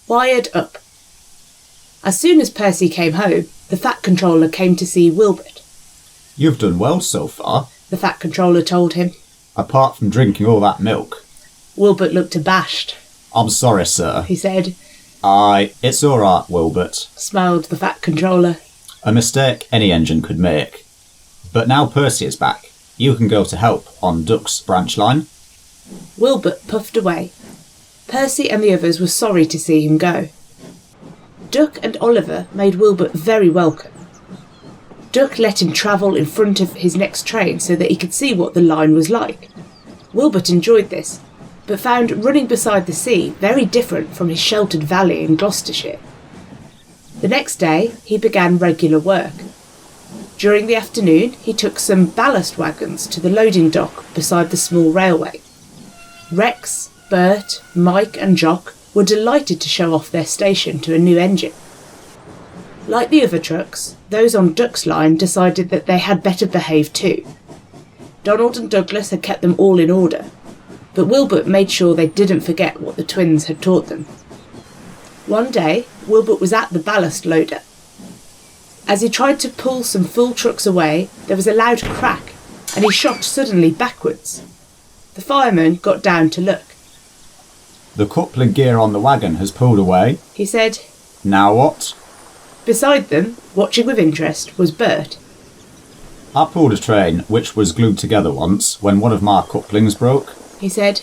wired up. As soon as Percy came home, the Fat Controller came to see Wilbert. "You've done well so far," the Fat Controller told him. "apart from drinking all that milk." Wilbert looked abashed. "I'm sorry, sir," he said. It's all right, Wilbert," smiled the Fat Controller. "A mistake any engine could make. But now Percy is back, you can go to help on Duck's branch line." Wilbert puffed away. Percy and the others were sorry to see him go. Duck and Oliver made Wilbert very welcome. Duck let him travel in front of his next train so that he could see what the line was like. Wilbert enjoyed this, but found running beside the sea very different from his sheltered valley in Gloucestershire. The next day he began regular work. During the afternoon he took some ballast wagons to the loading dock beside the small railway. Rex, Bert, Mike and Jock were delighted to show off their station to a new engine. Like the other trucks, those on Duck's line decided that they had better behave too. Donald and Douglas had kept them all in order, but Wilbert made sure they didn't forget what the twins had taught them. One day, Wilbert was at the ballast loader. As he tried to pull some full trucks away, there was a loud crack, and he shot suddenly backwards. The fireman got down to look. "The coupling gear on the wagon has pulled away," he said. "Now what?" Beside them, watching with interest, was Bert. "I pulled a train which was glued together once when one of my couplings broke," he said.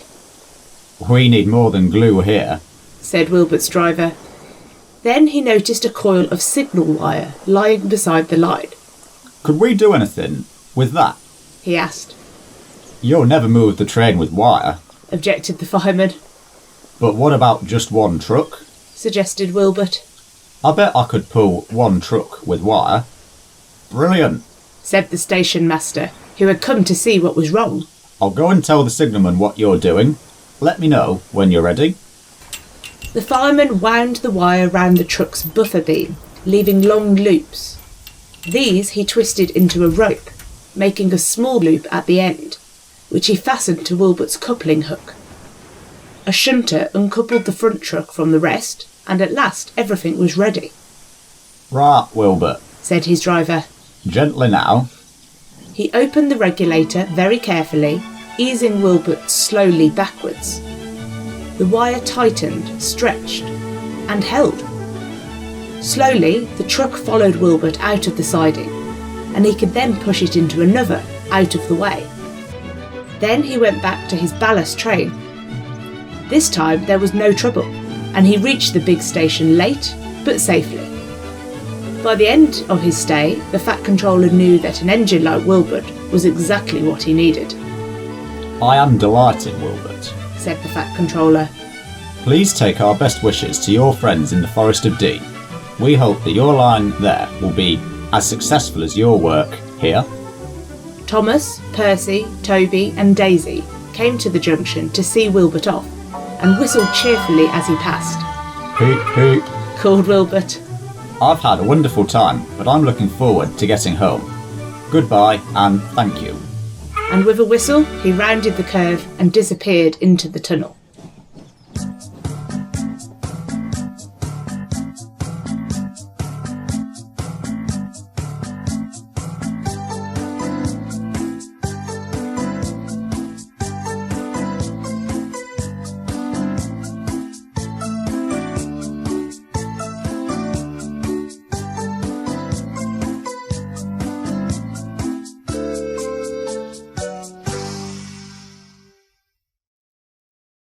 "We need more than glue here," said Wilbert's driver. Then he noticed a coil of signal wire lying beside the line. "Could we do anything with that?" he asked. "You'll never move the train with wire," objected the fireman. "But what about just one truck?" suggested Wilbert. "I bet I could pull one truck with wire." "Brilliant," said the station master, who had come to see what was wrong. "I'll go and tell the signalman what you're doing. Let me know when you're ready." The fireman wound the wire round the truck's buffer beam, leaving long loops. These he twisted into a rope, making a small loop at the end, which he fastened to Wilbert's coupling hook. A shunter uncoupled the front truck from the rest, and at last everything was ready. "Right, Wilbert," said his driver. "Gently now." He opened the regulator very carefully, easing Wilbert slowly backwards. The wire tightened, stretched, and held. Slowly, the truck followed Wilbert out of the siding, and he could then push it into another, out of the way. Then he went back to his ballast train. This time there was no trouble, and he reached the big station late, but safely. By the end of his stay, the Fat Controller knew that an engine like Wilbert was exactly what he needed. "I am delighted, Wilbert," said the Fat Controller. "Please take our best wishes to your friends in the Forest of Dean. We hope that your line there will be as successful as your work here." Thomas, Percy, Toby and Daisy came to the junction to see Wilbert off, and whistled cheerfully as he passed. "Hoot, hoot," called Wilbert. "I've had a wonderful time, but I'm looking forward to getting home. Goodbye and thank you." And with a whistle, he rounded the curve and disappeared into the tunnel.